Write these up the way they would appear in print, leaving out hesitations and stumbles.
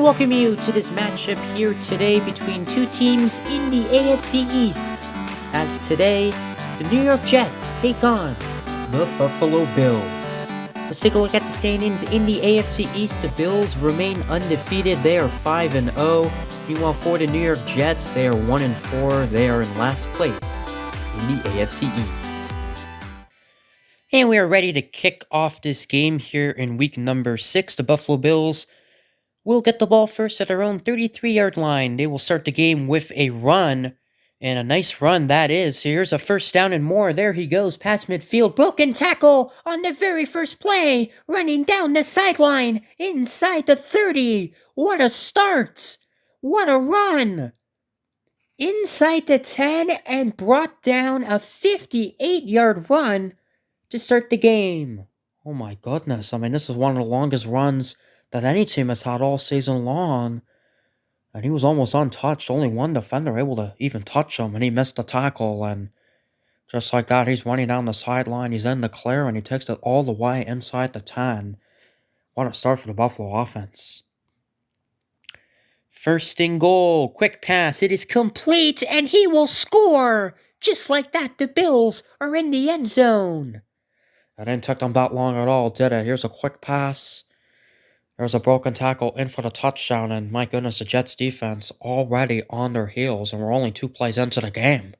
welcome you to this matchup here today between two teams in the AFC East. As today, the New York Jets take on the Buffalo Bills. Let's take a look at the standings in the AFC East. The Bills remain undefeated. They are 5-0. Meanwhile, for the New York Jets, they are 1-4. They are in last place in the AFC East. And we are ready to kick off this game here in week number 6. The Buffalo Bills will get the ball first at their own 33-yard line. They will start the game with a run, and a nice run that is. Here's a first down and more. There he goes past midfield. Broken tackle on the very first play. Running down the sideline inside the 30. What a start. What a run. Inside the 10 and brought down a 58-yard run to start the game. Oh my goodness. I mean, this is one of the longest runs that any team has had all season long. And he was almost untouched. Only one defender able to even touch him, and he missed the tackle. And just like that, he's running down the sideline. He's in the clear, and he takes it all the way inside the 10. What a start for the Buffalo offense. First and goal. Quick pass. It is complete, and he will score. Just like that, the Bills are in the end zone. That didn't take them that long at all, did it? Here's a quick pass. There's a broken tackle in for the touchdown, and my goodness, the Jets defense already on their heels, and we're only 2 plays into the game.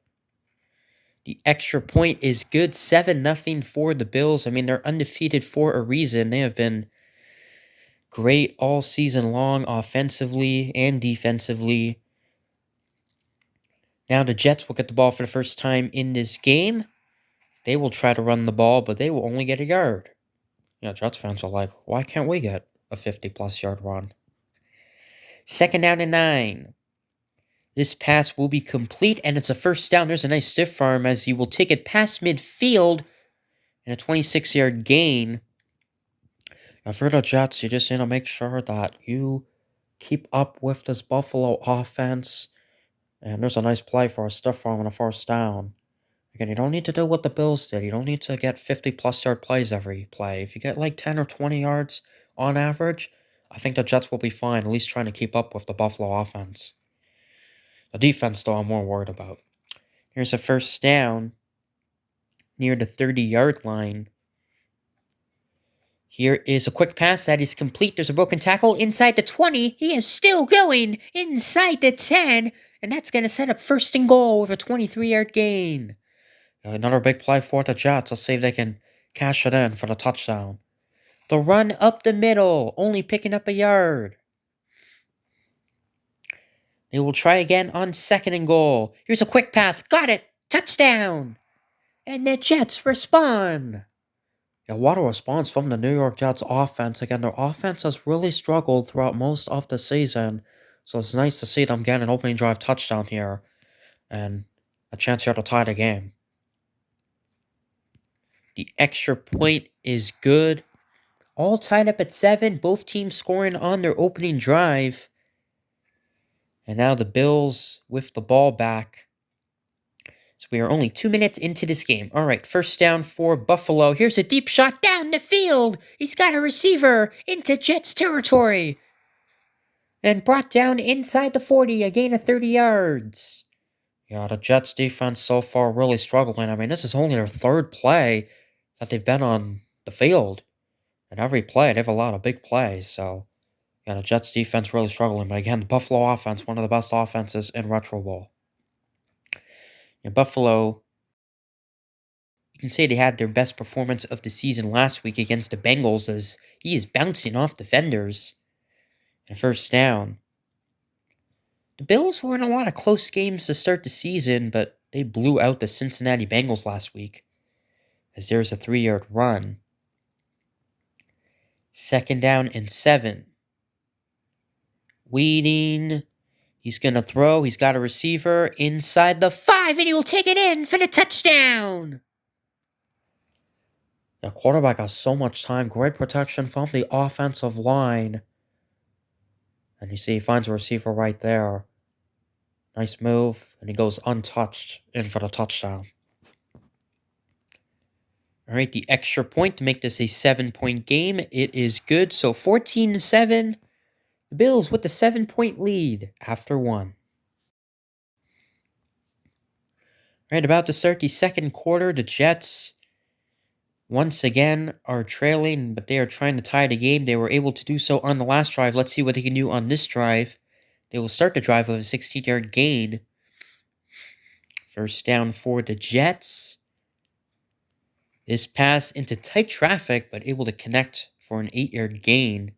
The extra point is good, 7-0 for the Bills. I mean, they're undefeated for a reason. They have been great all season long, offensively and defensively. Now the Jets will get the ball for the first time in this game. They will try to run the ball, but they will only get a yard. Jets fans are like, why can't we get a 50-plus yard run? Second down and 9. This pass will be complete, and it's a first down. There's a nice stiff arm as he will take it past midfield and a 26-yard gain. Now for the Jets, you just need to make sure that you keep up with this Buffalo offense. And there's a nice play for a stiff arm and a first down. Again, you don't need to do what the Bills did. You don't need to get 50-plus yard plays every play. If you get like 10 or 20 yards on average, I think the Jets will be fine, at least trying to keep up with the Buffalo offense. The defense, though, I'm more worried about. Here's a first down near the 30-yard line. Here is a quick pass that is complete. There's a broken tackle inside the 20. He is still going inside the 10, and that's going to set up first and goal with a 23-yard gain. Another big play for the Jets. Let's see if they can cash it in for the touchdown. The run up the middle, only picking up a yard. They will try again on second and goal. Here's a quick pass. Got it. Touchdown. And the Jets respond. What a response from the New York Jets offense. Again, their offense has really struggled throughout most of the season. So it's nice to see them get an opening drive touchdown here. And a chance here to tie the game. The extra point is good. All tied up at 7. Both teams scoring on their opening drive. And now the Bills with the ball back. So we are only 2 minutes into this game. All right, first down for Buffalo. Here's a deep shot down the field. He's got a receiver into Jets territory. And brought down inside the 40, a gain of 30 yards. The Jets defense so far really struggling. I mean, this is only their 3rd play that they've been on the field. And every play, they have a lot of big plays, so the Jets defense really struggling. But again, the Buffalo offense, one of the best offenses in Retro Bowl. Buffalo, you can say they had their best performance of the season last week against the Bengals as he is bouncing off defenders. And first down. The Bills were in a lot of close games to start the season, but they blew out the Cincinnati Bengals last week as there's a 3-yard run. Second down and 7. Weeding. He's going to throw. He's got a receiver inside the 5, and he will take it in for the touchdown. The quarterback has so much time. Great protection from the offensive line. And you see he finds a receiver right there. Nice move. And he goes untouched in for the touchdown. All right, the extra point to make this a 7-point game. It is good. So 14-7. The Bills with the 7-point lead after one. Right about to start the second quarter, the Jets once again are trailing, but they are trying to tie the game. They were able to do so on the last drive. Let's see what they can do on this drive. They will start the drive with a 16-yard gain. First down for the Jets. This pass into tight traffic, but able to connect for an 8-yard gain.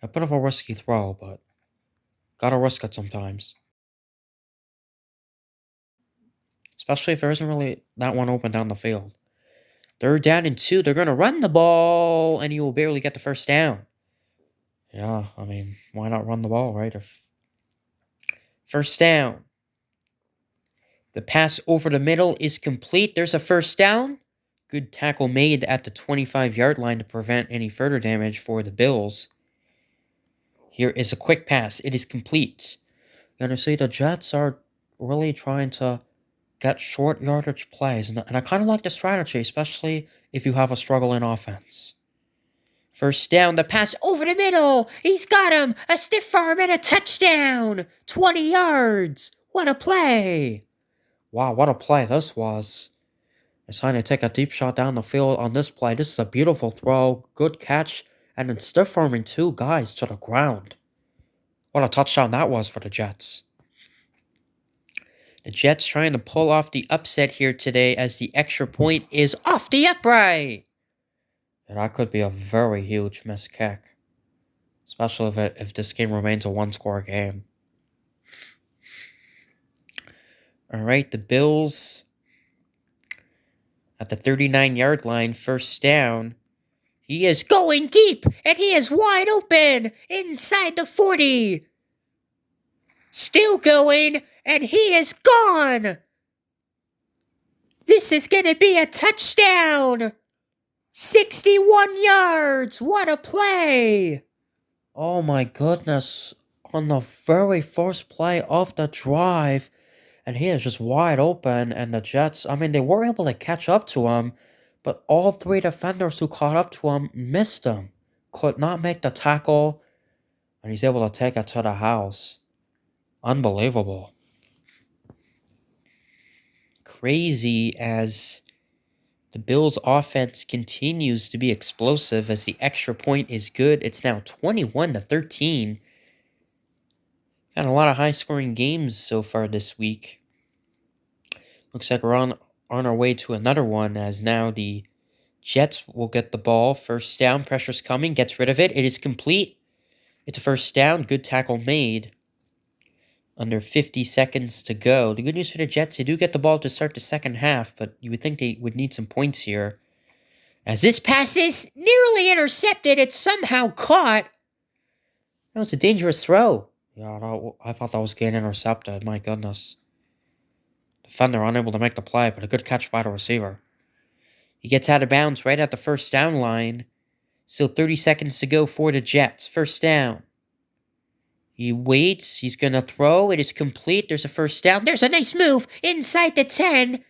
A bit of a risky throw, but gotta risk it sometimes. Especially if there isn't really that one open down the field. Third down and 2. They're going to run the ball, and you will barely get the first down. Yeah, I mean, why not run the ball, right? First down. The pass over the middle is complete. There's a first down. Good tackle made at the 25-yard line to prevent any further damage for the Bills. Here is a quick pass. It is complete. You know, see, the Jets are really trying to get short yardage plays, and I kind of like the strategy, especially if you have a struggling offense. First down, the pass over the middle. He's got him. A stiff arm and a touchdown. 20 yards. What a play. Wow, what a play this was. They're trying to take a deep shot down the field on this play. This is a beautiful throw. Good catch. And then stiff arming 2 guys to the ground. What a touchdown that was for the Jets. The Jets trying to pull off the upset here today as the extra point is off the upright. And that could be a very huge missed kick. Especially if this game remains a one-score game. Alright, the Bills at the 39-yard line, first down. He is going deep, and he is wide open inside the 40. Still going, and he is gone. This is going to be a touchdown. 61 yards. What a play. Oh my goodness. On the very first play of the drive, and he is just wide open, and the Jets, I mean, they were able to catch up to him, but all 3 defenders who caught up to him missed him. Could not make the tackle, and he's able to take it to the house. Unbelievable. Crazy as the Bills' offense continues to be explosive as the extra point is good. It's now 21-13. Got a lot of high-scoring games so far this week. Looks like we're on our way to another one as now the Jets will get the ball. First down, pressure's coming, gets rid of it. It is complete. It's a first down. Good tackle made. Under 50 seconds to go. The good news for the Jets, they do get the ball to start the second half, but you would think they would need some points here. As this pass is nearly intercepted, it's somehow caught. That was a dangerous throw. Yeah, I thought that was getting intercepted. My goodness. Defender unable to make the play, but a good catch by the receiver. He gets out of bounds right at the first down line. Still 30 seconds to go for the Jets. First down. He waits. He's going to throw. It is complete. There's a first down. There's a nice move inside the 10.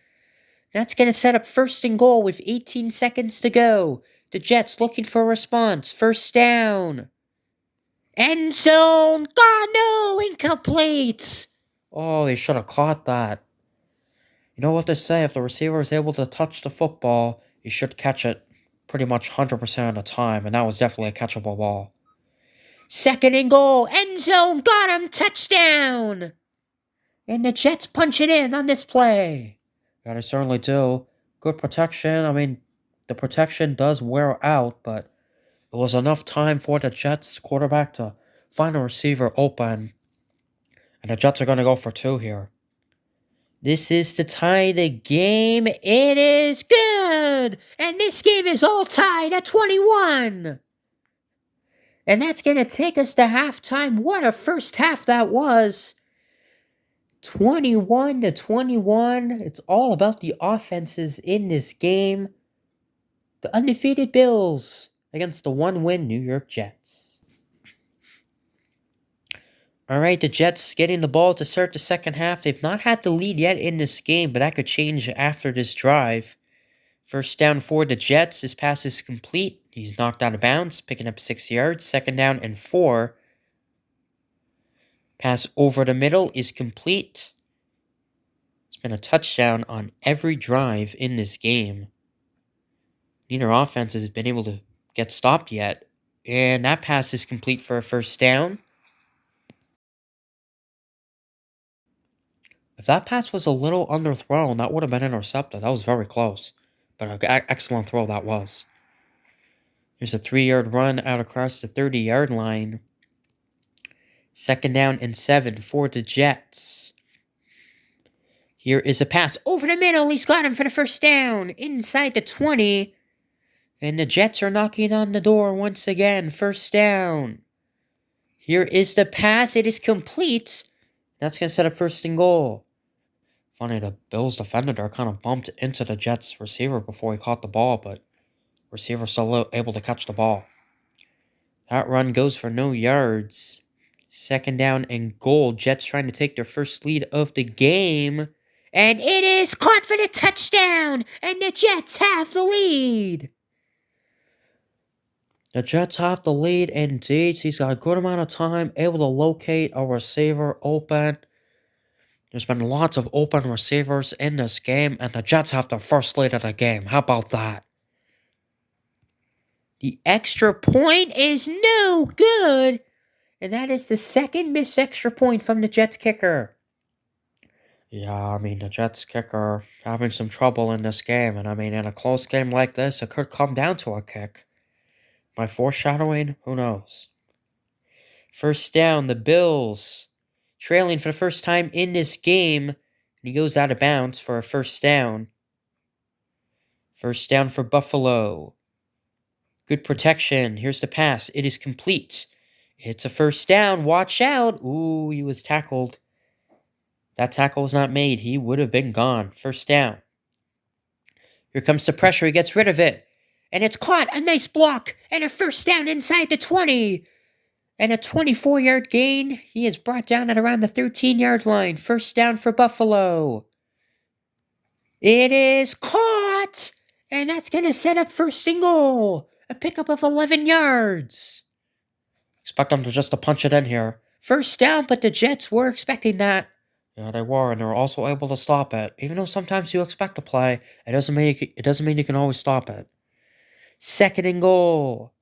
That's going to set up first and goal with 18 seconds to go. The Jets looking for a response. First down. End zone. God, no. Incomplete. Oh, they should have caught that. You know what they say? If the receiver is able to touch the football, he should catch it pretty much 100% of the time. And that was definitely a catchable ball. Second and goal. End zone. Got him. Touchdown. And the Jets punch it in on this play. Yeah, they certainly do. Good protection. I mean, the protection does wear out, but it was enough time for the Jets quarterback to find a receiver open. And the Jets are going to go for 2 here. This is to tie the game. It is good. And this game is all tied at 21. And that's going to take us to halftime. What a first half that was. 21-21. It's all about the offenses in this game. The undefeated Bills against the 1-win New York Jets. All right, the Jets getting the ball to start the second half. They've not had the lead yet in this game, but that could change after this drive. First down for the Jets. His pass is complete. He's knocked out of bounds, picking up 6 yards. Second down and 4. Pass over the middle is complete. It's been a touchdown on every drive in this game. Neither offense has been able to get stopped yet. And that pass is complete for a first down. If that pass was a little underthrown, that would have been intercepted. That was very close. But an excellent throw that was. Here's a 3-yard run out across the 30-yard line. 2nd down and 7 for the Jets. Here is a pass over the middle. He's got him for the first down. Inside the 20. And the Jets are knocking on the door once again. First down. Here is the pass. It is complete. That's going to set up 1st and goal. Funny, the Bills defender there kind of bumped into the Jets receiver before he caught the ball, but receiver still able to catch the ball. That run goes for no yards. 2nd down and goal. Jets trying to take their first lead of the game. And it is caught for the touchdown! And the Jets have the lead! The Jets have the lead indeed. He's got a good amount of time able to locate a receiver open. There's been lots of open receivers in this game, and the Jets have the first lead of the game. How about that? The extra point is no good, and that is the 2nd missed extra point from the Jets kicker. Yeah, I mean, the Jets kicker having some trouble in this game, and I mean, in a close game like this, it could come down to a kick. By foreshadowing, who knows? First down, the Bills trailing for the first time in this game, and he goes out of bounds for a first down. First down for Buffalo. Good protection. Here's the pass. It is complete. It's a first down. Watch out. Ooh, he was tackled. That tackle was not made. He would have been gone. First down. Here comes the pressure. He gets rid of it. And it's caught. A nice block. And a first down inside the 20. And a 24-yard gain. He is brought down at around the 13-yard line. First down for Buffalo. It is caught. And that's going to set up 1st and goal. A pickup of 11 yards. Expect them to just to punch it in here. First down, but the Jets were expecting that. Yeah, they were, and they were also able to stop it. Even though sometimes you expect a play, it doesn't mean you can always stop it. 2nd and goal.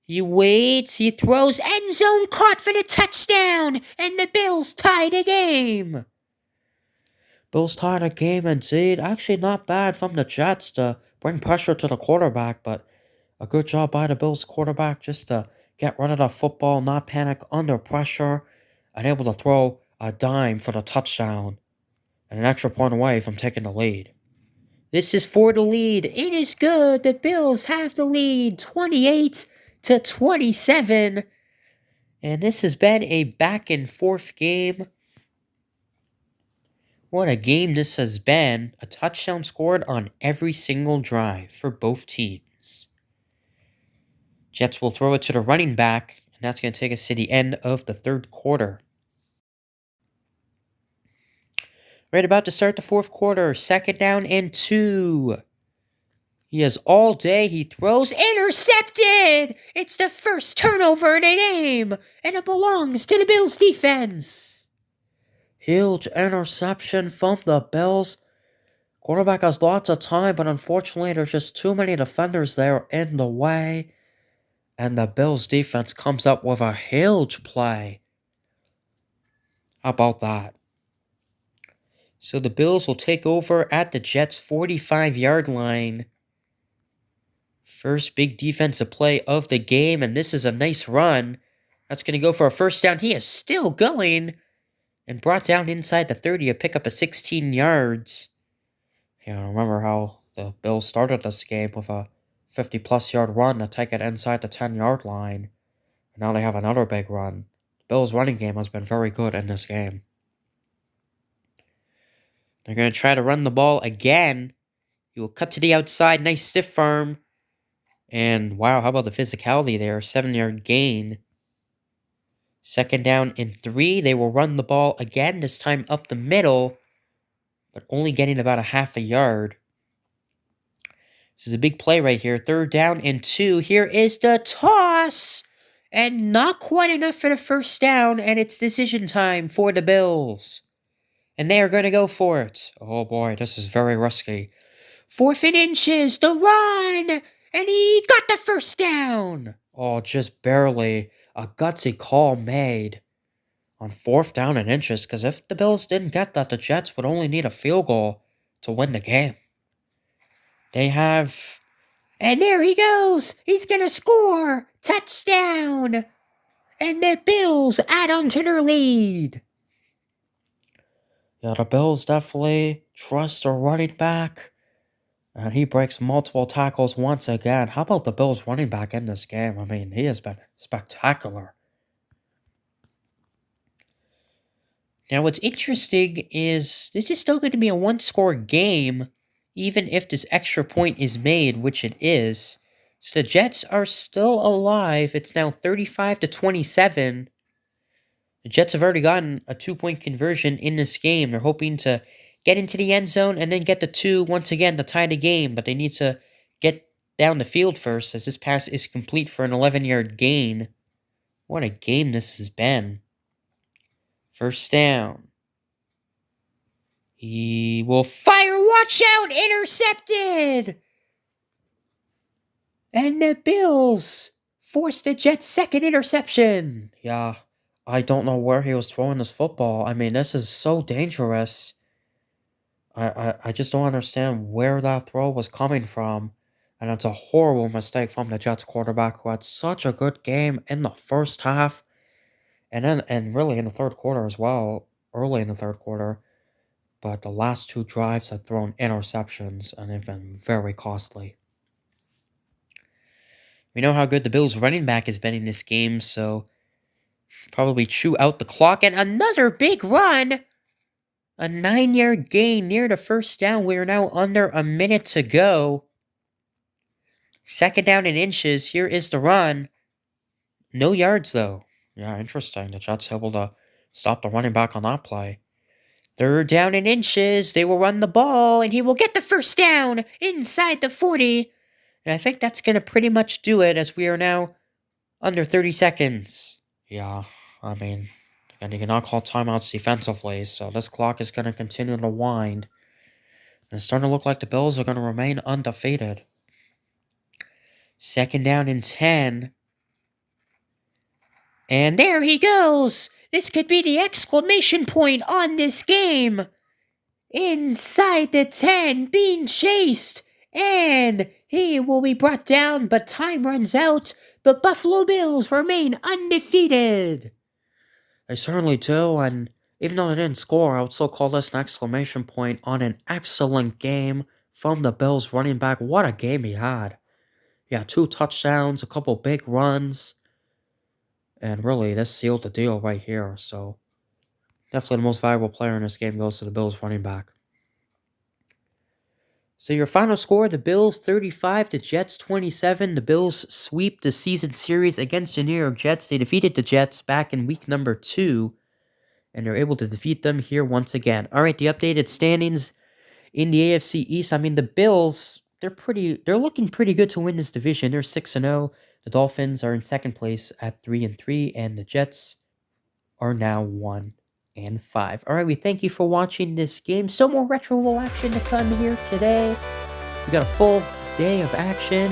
He waits, he throws, end zone caught for the touchdown, and the Bills tie the game. Bills tie the game indeed. Actually, not bad from the Jets to bring pressure to the quarterback, but a good job by the Bills quarterback just to get rid of the football, not panic under pressure, and able to throw a dime for the touchdown and an extra point away from taking the lead. This is for the lead. It is good. The Bills have the lead, 28-27. And this has been a back-and-forth game. What a game this has been. A touchdown scored on every single drive for both teams. Jets will throw it to the running back, and that's going to take us to the end of the 3rd quarter. Right about to start the 4th quarter. 2nd down and 2. He has all day. He throws. Intercepted! It's the first turnover in the game, and it belongs to the Bills defense. Huge interception from the Bills. Quarterback has lots of time, but unfortunately there's just too many defenders there in the way. And the Bills defense comes up with a huge play. How about that? So the Bills will take over at the Jets' 45-yard line. First big defensive play of the game, and this is a nice run. That's going to go for a first down. He is still going. And brought down inside the 30 to pick up a 16 yards. Yeah, I remember how the Bills started this game with a 50-plus yard run to take it inside the 10-yard line. And now they have another big run. The Bills' running game has been very good in this game. They're going to try to run the ball again. He will cut to the outside. Nice stiff arm. And wow, how about the physicality there? 7-yard gain. 2nd down and 3. They will run the ball again, this time up the middle, but only getting about a half a yard. This is a big play right here. 3rd down and 2. Here is the toss. And not quite enough for the first down, and it's decision time for the Bills. And they are going to go for it. Oh boy, this is very risky. 4th and inches, the run! And he got the first down! Oh, just barely. A gutsy call made on 4th down and inches, because if the Bills didn't get that, the Jets would only need a field goal to win the game. They have... And there he goes! He's gonna score! Touchdown! And the Bills add on to their lead. Yeah, the Bills definitely trust their running back. And he breaks multiple tackles once again. How about the Bills running back in this game? I mean, he has been spectacular. Now, what's interesting is this is still going to be a one-score game, even if this extra point is made, which it is. So the Jets are still alive. It's now 35-27. The Jets have already gotten a 2-point conversion in this game. They're hoping to get into the end zone and then get the 2 once again to tie the game, but they need to get down the field first, as this pass is complete for an 11-yard gain. What a game this has been. First down. He will fire. Watch out! Intercepted! And the Bills force the Jets' second interception. Yeah, I don't know where he was throwing this football. I mean, this is so dangerous. I just don't understand where that throw was coming from. And it's a horrible mistake from the Jets quarterback, who had such a good game in the first half. And really in the third quarter as well. Early in the third quarter. But the last 2 drives have thrown interceptions, and they've been very costly. We know how good the Bills' running back has been in this game, so probably chew out the clock. And another big run! A 9-yard gain near the first down. We are now under a minute to go. 2nd down and inches. Here is the run. No yards, though. Yeah, interesting. The Jets able to stop the running back on that play. 3rd down and inches. They will run the ball, and he will get the first down inside the 40. And I think that's going to pretty much do it, as we are now under 30 seconds. Yeah, I mean, and you cannot call timeouts defensively, so this clock is going to continue to wind. And it's starting to look like the Bills are going to remain undefeated. 2nd down and 10. And there he goes! This could be the exclamation point on this game! Inside the 10, being chased! And he will be brought down, but time runs out. The Buffalo Bills remain undefeated! They certainly do, and even though they didn't score, I would still call this an exclamation point on an excellent game from the Bills running back. What a game he had. Yeah, 2 touchdowns, a couple big runs. And really, this sealed the deal right here. So, definitely the most valuable player in this game goes to the Bills running back. So your final score, the Bills 35, the Jets 27. The Bills sweep the season series against the New York Jets. They defeated the Jets back in week number 2. And they're able to defeat them here once again. Alright, the updated standings in the AFC East. I mean, the Bills, they're looking pretty good to win this division. They're 6-0. The Dolphins are in second place at 3-3, and the Jets are now 1-5. Alright, we thank you for watching this game. Still more Retro Bowl action to come here today. We got a full day of action.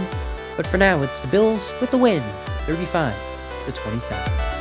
But for now, it's the Bills with the win, 35-27.